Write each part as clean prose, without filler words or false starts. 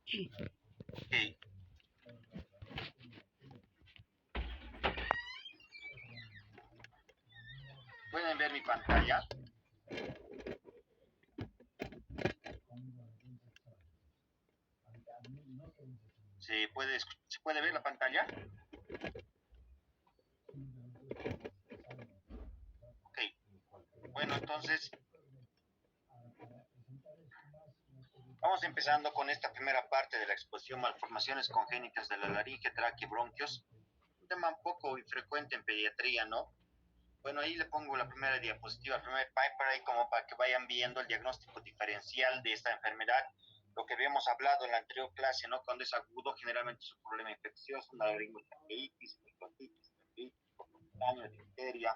Ok. ¿Pueden ver mi pantalla? ¿Se puede ver la pantalla? Ok. Bueno, entonces vamos empezando con esta primera parte de la exposición, malformaciones congénitas de la laringe, tráquea y bronquios. Un tema un poco infrecuente en pediatría, ¿no? Bueno, ahí le pongo la primera diapositiva, el primer paper ahí como para que vayan viendo el diagnóstico diferencial de esta enfermedad. Lo que habíamos hablado en la anterior clase, ¿no? Cuando es agudo, generalmente es un problema infeccioso, una laringotraqueitis, microtitis, difteria,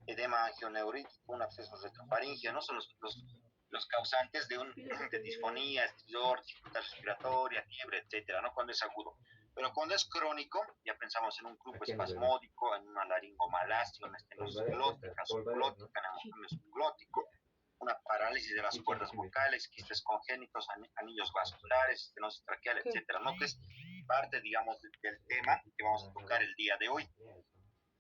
edema angioneurítico, un absceso retrofaringeo, ¿no? Son los causantes de disfonía, estridor, dificultad respiratoria, fiebre, etcétera, ¿no? Cuando es agudo. Pero cuando es crónico, ya pensamos en un grupo espasmódico, en una laringomalacia, una estenosis glótica, subglótica, neumonía subglótico, una parálisis de las cuerdas vocales, quistes congénitos, anillos vasculares, estenosis traqueal, etcétera, ¿no? Que es parte, digamos, del tema que vamos a tocar el día de hoy.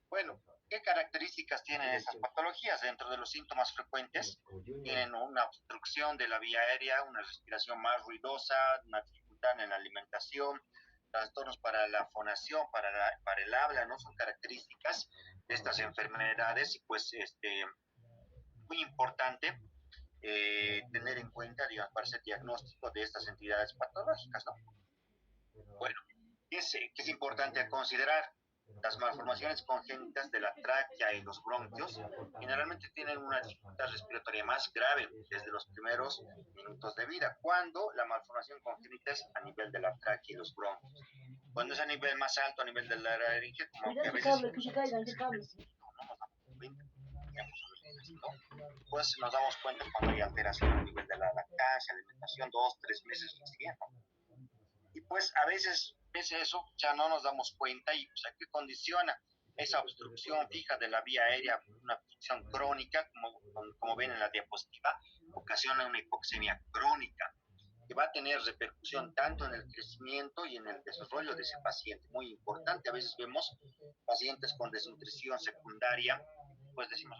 Bueno, ¿qué características tienen estas patologías? Dentro de los síntomas frecuentes, tienen una obstrucción de la vía aérea, una respiración más ruidosa, una dificultad en la alimentación, trastornos para la fonación, para el habla, ¿no? Son características de estas enfermedades y pues muy importante tener en cuenta, digamos, para hacer diagnóstico de estas entidades patológicas, ¿no? Bueno, ¿qué es importante considerar? Las malformaciones congénitas de la tráquea y los bronquios generalmente tienen una dificultad respiratoria más grave desde los primeros minutos de vida, cuando la malformación congénita es a nivel de la tráquea y los bronquios. Cuando es a nivel más alto, a nivel de la laringe, como que a veces pues nos damos cuenta cuando hay alteración a nivel de la lactancia, alimentación, 2, 3 meses recién, ¿no? Y pues a veces, pese a eso, ya no nos damos cuenta y pues, ¿qué condiciona? Esa obstrucción fija de la vía aérea, una obstrucción crónica, como ven en la diapositiva, ocasiona una hipoxemia crónica que va a tener repercusión tanto en el crecimiento y en el desarrollo de ese paciente. Muy importante, a veces vemos pacientes con desnutrición secundaria, pues decimos,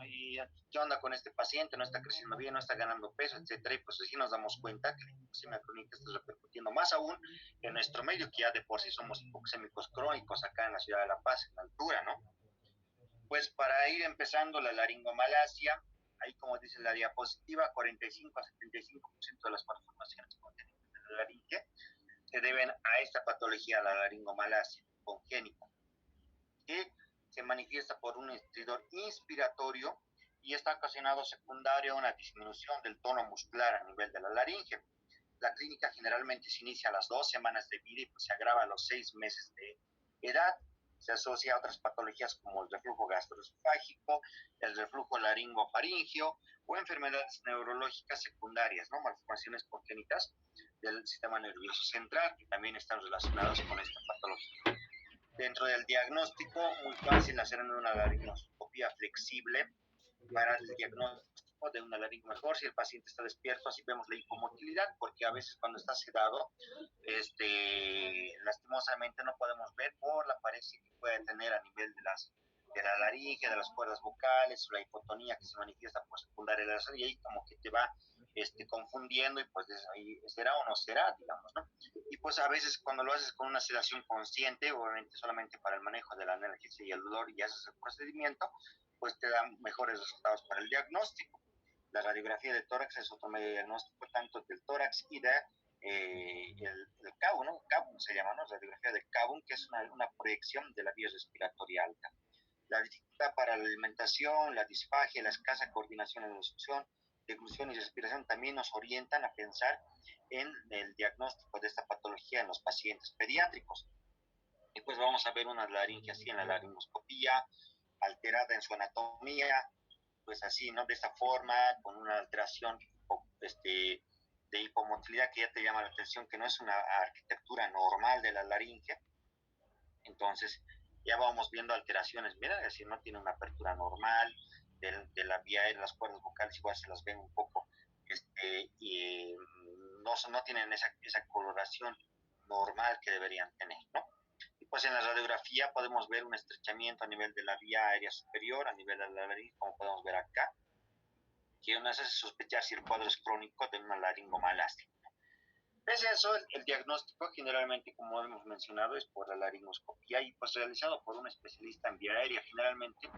¿qué onda con este paciente? No está creciendo bien, no está ganando peso, etcétera, y pues así nos damos cuenta que la hipoxemia crónica está repercutiendo más aún en nuestro medio, que ya de por sí somos hipoxémicos crónicos acá en la ciudad de La Paz, en la altura, ¿no? Pues para ir empezando la laringomalacia, ahí como dice la diapositiva, 45 a 75% de las malformaciones congénitas de la laringe se deben a esta patología, la laringomalacia congénita, que se manifiesta por un estridor inspiratorio y está ocasionado secundario a una disminución del tono muscular a nivel de la laringe. La clínica generalmente se inicia a las 2 semanas de vida y pues se agrava a los 6 meses de edad. Se asocia a otras patologías como el reflujo gastroesofágico, el reflujo laringofaringio o enfermedades neurológicas secundarias, ¿no? Malformaciones congénitas del sistema nervioso central que también están relacionadas con esta patología. Dentro del diagnóstico, muy fácil hacer una laringoscopía flexible para el diagnóstico de una laringe mejor si el paciente está despierto, así vemos la hipomotilidad, porque a veces cuando está sedado, lastimosamente no podemos ver por la paresia que puede tener a nivel de la laringe, de las cuerdas vocales, la hipotonía que se manifiesta por secundaria de la y ahí como que te va confundiendo y pues ahí será o no será, digamos, ¿no? Y pues a veces cuando lo haces con una sedación consciente, obviamente solamente para el manejo de la analgesia y el dolor y haces el procedimiento, pues te dan mejores resultados para el diagnóstico. La radiografía de tórax es otro medio de diagnóstico, tanto del tórax y de el cabo, ¿no? Cabo se llama, ¿no? Radiografía del cabo, que es una proyección de la vía respiratoria alta. La dificultad para la alimentación, la disfagia, la escasa coordinación en la succión, deglución y respiración también nos orientan a pensar en el diagnóstico de esta patología en los pacientes pediátricos. Y pues vamos a ver una laringe así en la laringoscopía, alterada en su anatomía, pues así, ¿no? De esta forma, con una alteración de hipomotilidad que ya te llama la atención, que no es una arquitectura normal de la laringe. Entonces, ya vamos viendo alteraciones, mira, es decir, no tiene una apertura normal de la vía de las cuerdas vocales, igual se las ven un poco, y no tienen esa coloración normal que deberían tener, ¿no? Y pues en la radiografía podemos ver un estrechamiento a nivel de la vía aérea superior, a nivel de la laringe, como podemos ver acá, que nos hace sospechar si el cuadro es crónico de una laringomalacia. Pese a eso, el diagnóstico generalmente, como hemos mencionado, es por la laringoscopía y pues realizado por un especialista en vía aérea, generalmente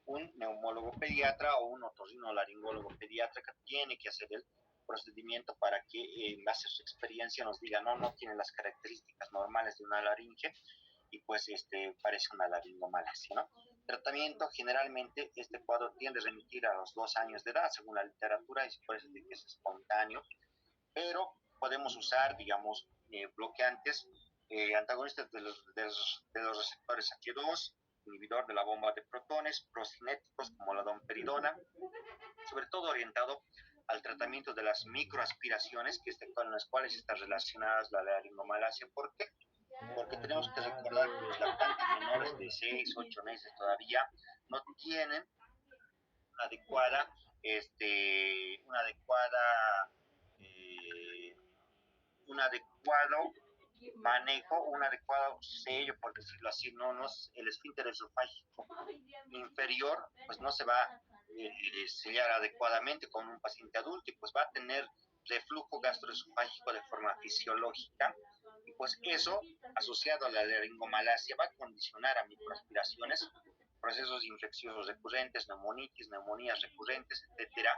un neumólogo pediatra o un otorrinolaringólogo pediatra que tiene que hacer el procedimiento para que en base a su experiencia nos diga no tiene las características normales de una laringe y pues parece una laringomalacia, ¿no? Tratamiento, generalmente este cuadro tiende a remitir a los 2 años de edad, según la literatura, y por eso es que es espontáneo, pero podemos usar, digamos, bloqueantes, antagonistas de los receptores H2, inhibidor de la bomba de protones, procinéticos como la domperidona, sobre todo orientado al tratamiento de las microaspiraciones, con las cuales están relacionadas la laringomalacia. ¿Por qué? Porque tenemos que recordar que los lactantes menores de 6, 8 meses todavía no tienen adecuada, una adecuada, eh, un adecuado manejo, un adecuado sello, por decirlo así, no el esfínter esofágico inferior, pues no se va a sellar adecuadamente con un paciente adulto y pues va a tener reflujo gastroesofágico de forma fisiológica y pues eso asociado a la laringomalacia va a condicionar a microaspiraciones, procesos infecciosos recurrentes, neumonitis, neumonías recurrentes, etcétera.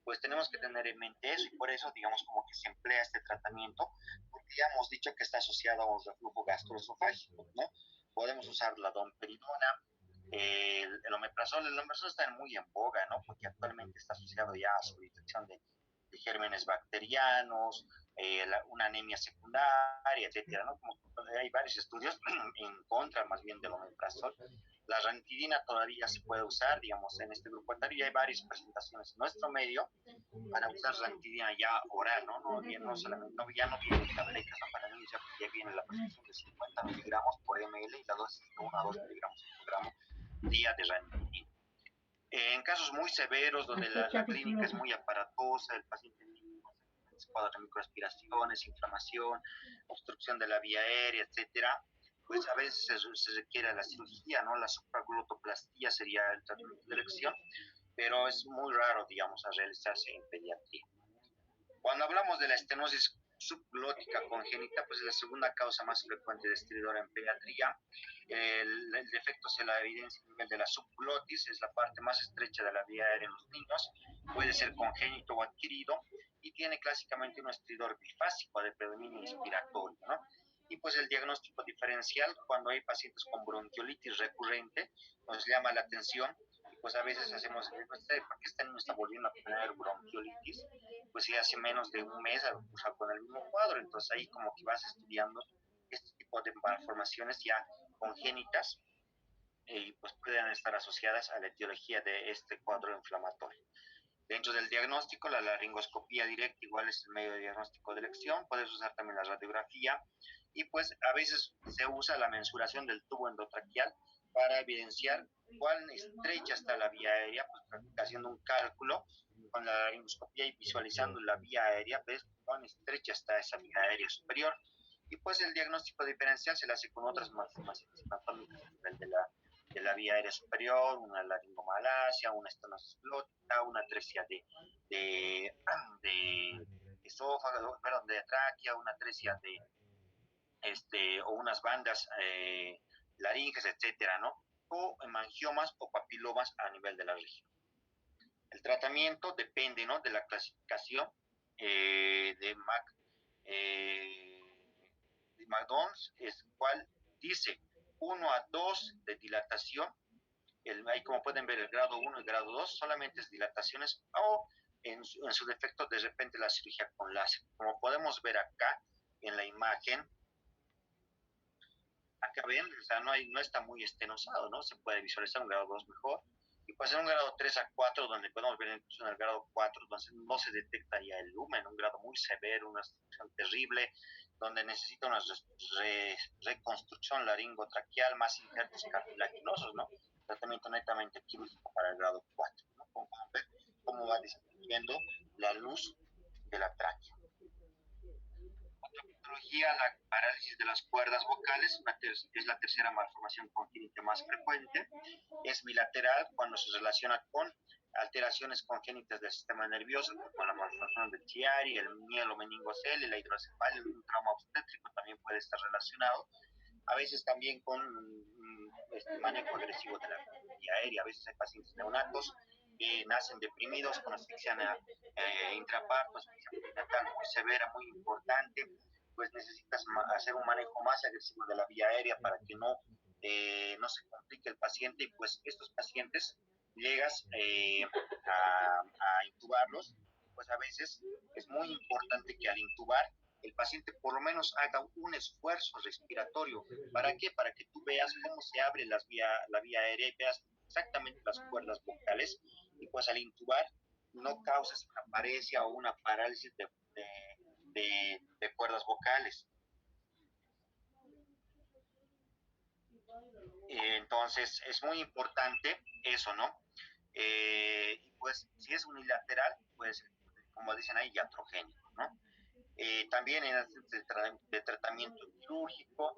Pues tenemos que tener en mente eso y por eso digamos como que se emplea este tratamiento porque ya hemos dicho que está asociado a un reflujo gastroesofágico, ¿no? Podemos usar la domperidona, el omeprazol está muy en boga, ¿no? Porque actualmente está asociado ya a su detección de gérmenes bacterianos, una anemia secundaria, etcétera, ¿no? Como hay varios estudios en contra más bien del omeprazol. La ranitidina todavía se puede usar, digamos, en este grupo etario y hay varias presentaciones en nuestro medio para usar ranitidina ya oral, ¿no? No solamente, ya no viene en tabletas, ¿no? Para niños ya viene la prescripción de 50 miligramos por ml y la dosis de 1 a 2 miligramos por gramo día de ranitidina. En casos muy severos, donde la clínica es muy aparatosa, el paciente tiene cuadros de microaspiraciones, inflamación, obstrucción de la vía aérea, etcétera, pues a veces se requiere la cirugía, ¿no? La supraglotoplastia sería el tratamiento de elección, pero es muy raro, digamos, a realizarse en pediatría. Cuando hablamos de la estenosis subglótica congénita, pues es la segunda causa más frecuente de estridor en pediatría. El defecto se la evidencia a nivel de la subglotis, es la parte más estrecha de la vía aérea en los niños, puede ser congénito o adquirido, y tiene clásicamente un estridor bifásico de predominio inspiratorio, ¿no? Y pues el diagnóstico diferencial, cuando hay pacientes con bronquiolitis recurrente, nos llama la atención, y pues a veces hacemos, ¿por qué este niño está volviendo a tener bronquiolitis? Pues sí, hace menos de un mes, o sea, con el mismo cuadro, entonces ahí como que vas estudiando este tipo de malformaciones ya congénitas y pues pueden estar asociadas a la etiología de este cuadro inflamatorio. Dentro del diagnóstico, la laringoscopía directa igual es el medio de diagnóstico de elección, puedes usar también la radiografía y pues a veces se usa la mensuración del tubo endotraqueal para evidenciar cuán estrecha está la vía aérea, pues haciendo un cálculo con la laringoscopía y visualizando la vía aérea, ves cuán estrecha está esa vía aérea superior. Y pues el diagnóstico diferencial se le hace con otras malformaciones anatómicas a nivel de la vía aérea superior, una laringomalacia, una estenosis glótica, una atresia de, de esófago, perdón, de tráquea, una atresia o unas bandas laringes, etcétera, ¿no? O hemangiomas o papilomas a nivel de la región. El tratamiento depende, ¿no? De la clasificación de McDonald's, es cual dice 1 a 2 de dilatación. Ahí como pueden ver el grado 1 y el grado 2 solamente es dilataciones o en su defecto de repente la cirugía con láser. Como podemos ver acá en la imagen, acá ven, o sea, no está muy estenosado, ¿no? Se puede visualizar un grado 2 mejor. Y puede ser un grado 3 a 4, donde podemos ver incluso en el grado 4, donde no se detecta ya el lumen, un grado muy severo, una situación terrible, donde necesita una reconstrucción laringotraqueal, más injertos cartilaginosos, ¿no? Tratamiento netamente quirúrgico para el grado 4, ¿no? Como pueden ver cómo va disminuyendo la luz de la tráquea. patología, la parálisis de las cuerdas vocales, es la tercera malformación congénita más frecuente. Es bilateral cuando se relaciona con alteraciones congénitas del sistema nervioso, como la malformación del Chiari, el mielomeningocele, la hidrocefalia, un trauma obstétrico también puede estar relacionado. A veces también con manejo agresivo de la vía aérea. A veces hay pacientes neonatos que nacen deprimidos con asfixia intraparto, asfixia perinatal muy severa, muy importante, pues necesitas hacer un manejo más agresivo de la vía aérea para que no se complique el paciente, y pues estos pacientes llegas a intubarlos, pues a veces es muy importante que al intubar el paciente por lo menos haga un esfuerzo respiratorio. ¿Para qué? Para que tú veas cómo se abre la vía aérea y veas exactamente las cuerdas vocales, y pues al intubar no causas una paresia o una parálisis de cuerdas vocales. Entonces es muy importante eso, ¿no? Y pues si es unilateral, pues como dicen ahí, iatrogénico, ¿no? También en el de tratamiento quirúrgico,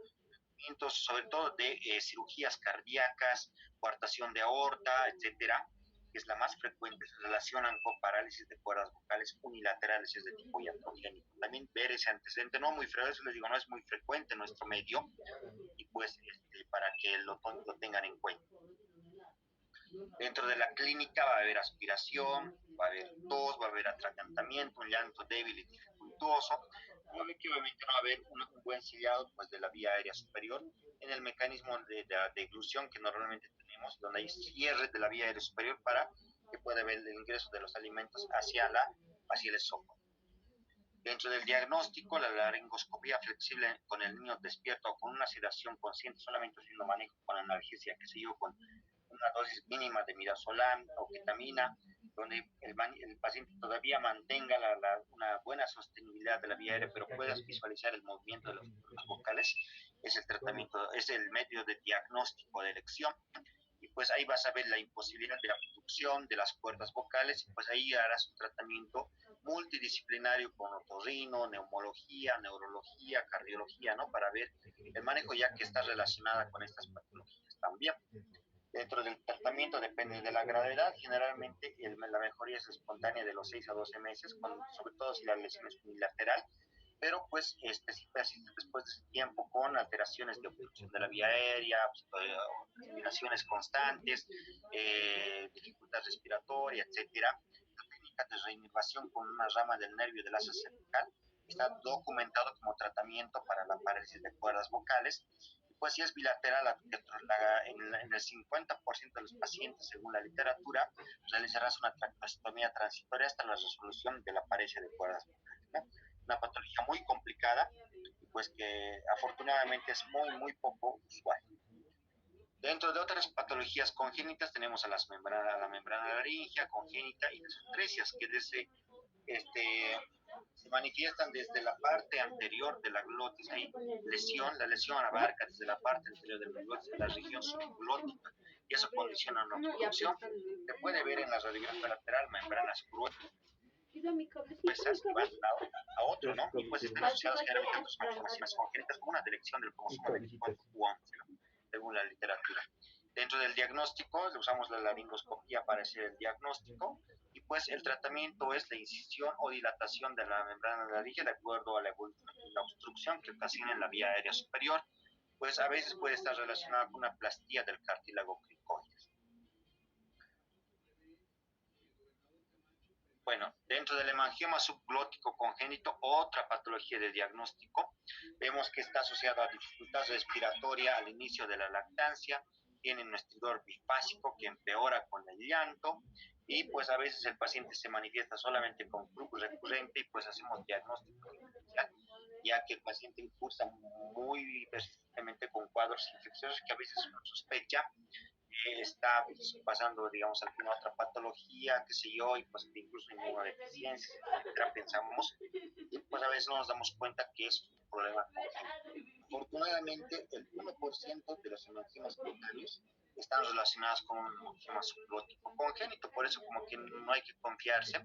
sobre todo de cirugías cardíacas, coartación de aorta, etcétera, que es la más frecuente, se relacionan con parálisis de cuerdas vocales unilaterales, es de tipo iatrogénico. También ver ese antecedente, no muy frecuente, les digo, no es muy frecuente en nuestro medio, y pues para que lo tengan en cuenta. Dentro de la clínica va a haber aspiración, va a haber tos, va a haber atragantamiento, un llanto débil y dificultoso, y obviamente no va a haber un buen sellado pues, de la vía aérea superior en el mecanismo de deglución que normalmente tenemos, donde hay cierre de la vía aérea superior para que pueda haber el ingreso de los alimentos hacia el esófago. Dentro del diagnóstico, la laringoscopía flexible con el niño despierto o con una sedación consciente, solamente haciendo manejo con analgesia, que se yo, con una dosis mínima de midazolam o ketamina, donde el paciente todavía mantenga una buena sostenibilidad de la vía aérea, pero puedas visualizar el movimiento de las cuerdas vocales, es el tratamiento, es el medio de diagnóstico de elección. Y pues ahí vas a ver la imposibilidad de abducción de las cuerdas vocales, y pues ahí harás un tratamiento multidisciplinario con otorrino, neumología, neurología, cardiología, ¿no? Para ver el manejo ya que está relacionada con estas patologías también. Dentro del tratamiento depende de la gravedad, generalmente la mejoría es espontánea de los 6 a 12 meses, sobre todo si la lesión es unilateral, pero pues si persiste después de ese tiempo con alteraciones de obstrucción de la vía aérea, respiraciones constantes, dificultad respiratoria, etcétera. La técnica de reinervación con una rama del nervio del asa cervical está documentado como tratamiento para la parálisis de cuerdas vocales. Pues si es bilateral, en el 50% de los pacientes, según la literatura, realizarás una traqueostomía transitoria hasta la resolución de la paresia de cuerdas vocales, ¿no? Una patología muy complicada, y pues que afortunadamente es muy, muy poco usual. Dentro de otras patologías congénitas tenemos a la membrana laríngea congénita y las estresias, que se manifiestan desde la parte anterior de la glotis. Hay la lesión abarca desde la parte anterior de la glotis, la región subglótica, y eso condiciona una obstrucción. Se puede ver en la radiografía lateral membrana subglótica, pesas que van de un lado a otro, ¿no? Y pues están asociadas generalmente a otras malformaciones congénitas como una dirección del cromosoma 24 u 11, ¿no? Según la literatura. Dentro del diagnóstico, usamos la laringoscopía para hacer el diagnóstico, y pues el tratamiento es la incisión o dilatación de la membrana laríngea de acuerdo a la evolución de la obstrucción que ocasiona en la vía aérea superior. Pues a veces puede estar relacionada con una plastía del cartílago cricoides. Bueno, dentro del hemangioma subglótico congénito, otra patología de diagnóstico, vemos que está asociado a dificultad respiratoria al inicio de la lactancia, tiene un estridor bifásico que empeora con el llanto, y pues a veces el paciente se manifiesta solamente con flux recurrente, y pues hacemos diagnóstico diferencial, ya que el paciente cursa muy persistentemente con cuadros infecciosos que a veces uno sospecha está pasando, digamos, alguna otra patología, qué sé yo, y pues incluso inmunodeficiencias, etcétera, pensamos, y pues a veces no nos damos cuenta que es un problema congénito. Afortunadamente, el 1% de los hemangiomas cutáneos están relacionadas con un hemangioma subglótico congénito, por eso como que no hay que confiarse,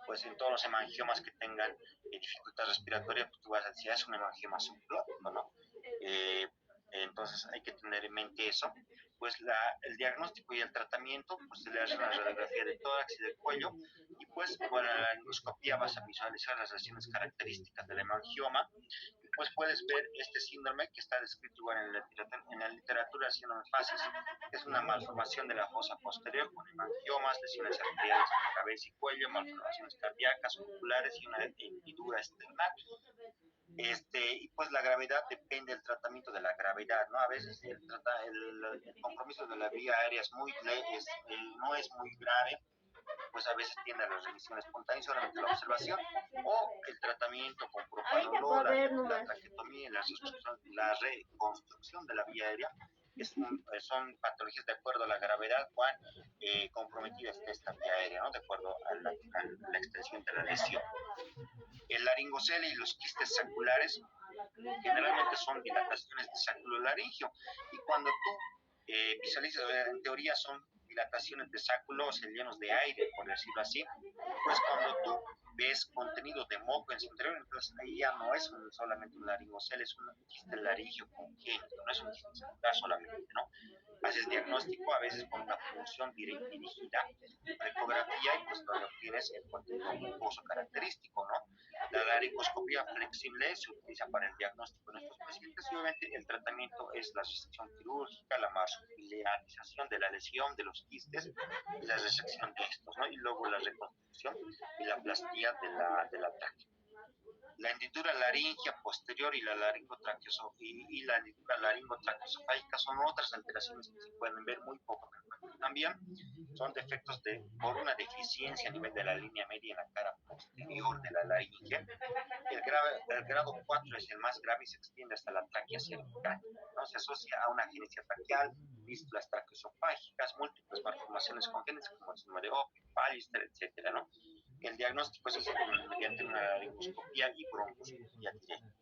pues en todos los hemangiomas que tengan dificultad respiratoria, pues tú vas a decir, es un hemangioma subglótico, ¿no? Eh, entonces hay que tener en mente eso. Pues el diagnóstico y el tratamiento, pues se le hace una radiografía de tórax y del cuello, y pues con la endoscopía vas a visualizar las lesiones características del hemangioma, y pues puedes ver este síndrome que está descrito igual en la literatura, el síndrome facies, que es una malformación de la fosa posterior con hemangiomas, lesiones arteriales en la cabeza y cuello, malformaciones cardíacas, oculares y una hendidura externa. Y pues la gravedad depende del tratamiento de la gravedad, ¿no? A veces el compromiso de la vía aérea no es muy grave, pues a veces tiende a la remisión espontánea, solamente la observación, o el tratamiento con propanolol, la traqueotomía y la reconstrucción de la vía aérea, son patologías de acuerdo a la gravedad, cuán comprometida está esta vía aérea, ¿no? De acuerdo a la extensión de la lesión. El laringocele y los quistes saculares generalmente son dilataciones de sáculo laringio, y cuando tú visualizas, en teoría son dilataciones de sáculos llenos de aire, por decirlo así, pues cuando tú ves contenido de moco en su interior, entonces ahí ya no es solamente un laringocele, es un quiste laringio congénito, no es un quiste sacular solamente, ¿no? Haces diagnóstico a veces con una punción dirigida, ecografía, y pues donde obtienes el contenido mucoso característico, ¿no? La laringoscopía flexible se utiliza para el diagnóstico en estos pacientes, y obviamente el tratamiento es la resección quirúrgica, la marsupialización de la lesión de los quistes y la resección de estos, ¿no? Y luego la reconstrucción y la plastía de la tráquea. La hendidura laringea posterior y la hendidura laringotraqueosofágica son otras alteraciones que se pueden ver muy poco frecuentes. También son defectos por una deficiencia a nivel de la línea media en la cara posterior de la laringe. El grado 4 es el más grave y se extiende hasta la tráquea cervical, ¿no? Se asocia a una agenesia traqueal, fístulas traqueosofágicas, múltiples malformaciones congénitas como el síndrome de Opie, Pallister, etcétera, ¿no? El diagnóstico es mediante una laringoscopía y broncoscopía directa.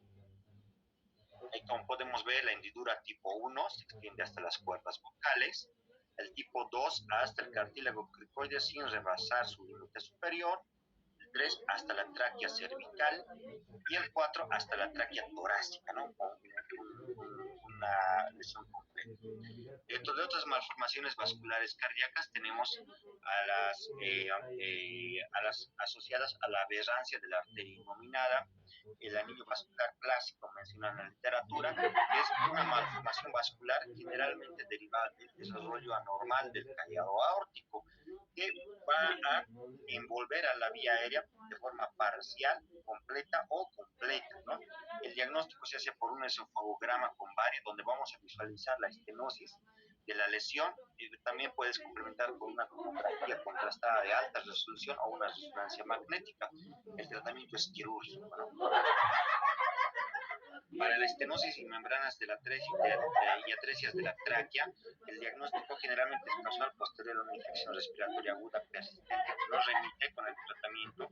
Y como podemos ver, la hendidura tipo 1 se extiende hasta las cuerdas vocales, el tipo 2 hasta el cartílago cricoide sin rebasar su límite superior, el 3 hasta la tráquea cervical y el 4 hasta la tráquea torácica, ¿no? Una lesión completa. Dentro de otras malformaciones vasculares cardíacas tenemos a las asociadas a la aberrancia de la arteria innominada, el anillo vascular clásico mencionado en la literatura, que es una malformación vascular generalmente derivada del desarrollo anormal del callado aórtico, que va a envolver a la vía aérea de forma parcial, completa o completa, ¿no? El diagnóstico se hace por un esofagograma con varios, donde vamos a visualizar la estenosis de la lesión, y también puedes complementar con una tomografía contrastada de alta resolución o una resonancia magnética. El tratamiento es quirúrgico, ¿no? Para la estenosis y membranas de la y atresias de la tráquea, el diagnóstico generalmente es casual posterior a una infección respiratoria aguda persistente que no remite con el tratamiento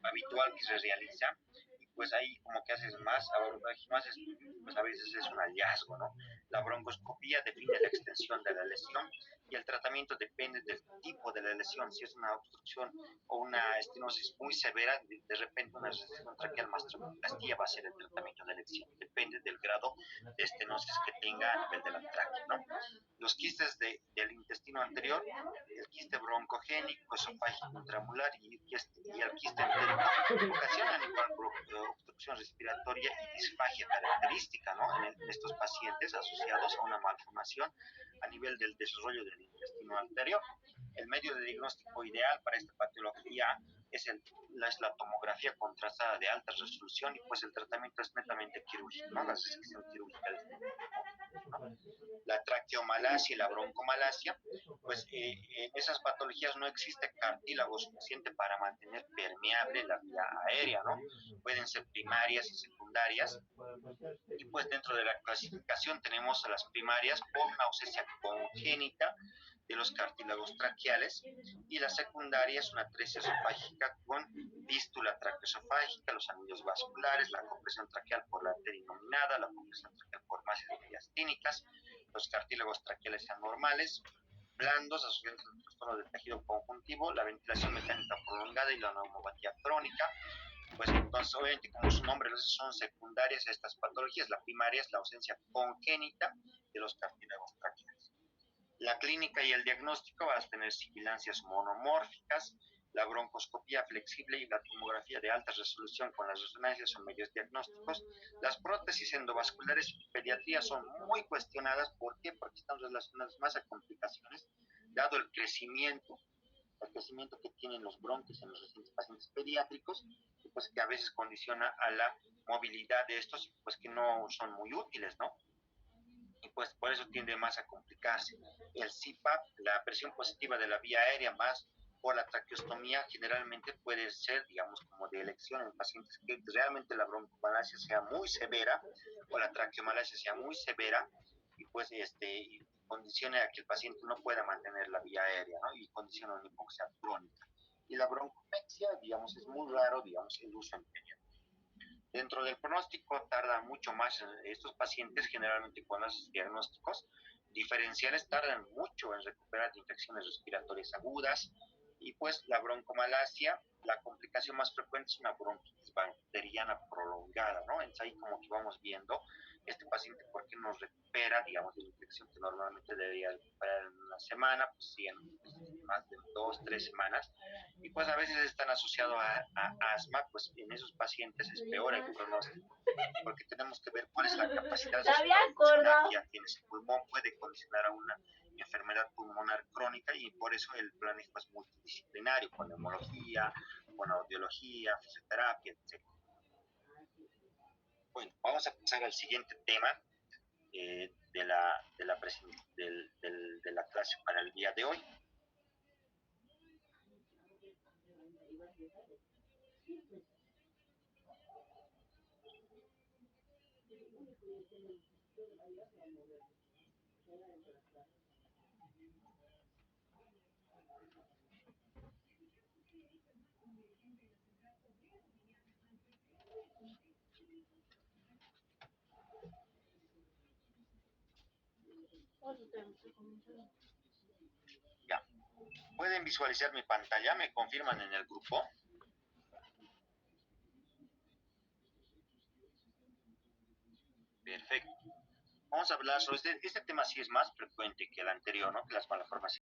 habitual que se realiza, y pues ahí como que haces más abordaje, más estudios, pues a veces es un hallazgo, ¿no? La broncoscopía define la extensión de la lesión, y el tratamiento depende del tipo de la lesión. Si es una obstrucción o una estenosis muy severa, de repente una resección traqueal mastroplastía va a ser el tratamiento de elección. Depende del grado de estenosis que tenga a nivel de la tráquea, ¿no? Los quistes del intestino anterior, el quiste broncogénico, esofágico intramular y el quiste entérico ocasionan igual obstrucción respiratoria y disfagia característica, ¿no? En estos pacientes asociados a una malformación a nivel del desarrollo del intestino anterior. El medio de diagnóstico ideal para esta patología es la tomografía contrastada de alta resolución, y pues el tratamiento es netamente quirúrgico, ¿no? La resección quirúrgica de este tipo, ¿no? La traqueomalacia y la broncomalacia, pues en esas patologías no existe cartílago suficiente para mantener permeable la vía aérea, ¿no? Pueden ser primarias y secundarias, y pues dentro de la clasificación tenemos a las primarias por una ausencia congénita de los cartílagos traqueales, y la secundaria es una atresia esofágica con fístula traqueosofágica, los anillos vasculares, la compresión traqueal por la arteria innominada, la compresión traqueal por masas diastínicas, los cartílagos traqueales sean normales, blandos, asociados al trastorno del tejido conjuntivo, la ventilación mecánica prolongada y la neumopatía crónica. Pues entonces, obviamente, como su nombre lo dice, son secundarias a estas patologías. La primaria es la ausencia congénita de los cartílagos traqueales. La clínica y el diagnóstico van a tener sibilancias monomórficas, la broncoscopía flexible y la tomografía de alta resolución con las resonancias son medios diagnósticos. Las prótesis endovasculares y pediatría son muy cuestionadas. ¿Por qué? Porque están relacionadas más a complicaciones, dado el crecimiento que tienen los bronquios en los recientes pacientes pediátricos, pues que a veces condiciona a la movilidad de estos, pues que no son muy útiles, ¿no? Y pues por eso tiende más a complicarse. El CPAP, la presión positiva de la vía aérea más por la traqueostomía, generalmente puede ser, digamos, como de elección en pacientes que realmente la broncomalacia sea muy severa o la traqueomalacia sea muy severa y pues y condicione a que el paciente no pueda mantener la vía aérea, ¿no? Y condiciona una hipoxia crónica. Y la broncopexia, digamos, es muy raro, digamos, el uso en pediatría. Dentro del pronóstico tarda mucho más. Estos pacientes, generalmente con los diagnósticos diferenciales, tardan mucho en recuperar de infecciones respiratorias agudas. Y pues la broncomalacia, la complicación más frecuente es una bronquitis bacteriana prolongada, ¿no? Entonces ahí como que vamos viendo este paciente por qué no recupera, digamos, de la infección que normalmente debería recuperar en una semana, pues sí, en más de 2, 3 semanas. Y pues a veces están asociados a asma, pues en esos pacientes es peor el pronóstico, porque tenemos que ver cuál es la capacidad funcional que ya tiene ese pulmón, puede condicionar a una enfermedad pulmonar crónica y por eso el manejo es multidisciplinario, con neumología, con audiología, fisioterapia, etc. Bueno, vamos a pasar al siguiente tema de la clase para el día de hoy. Ya. ¿Pueden visualizar mi pantalla? ¿Me confirman en el grupo? Perfecto. Vamos a hablar sobre este tema, sí es más frecuente que el anterior, ¿no? Que las malformaciones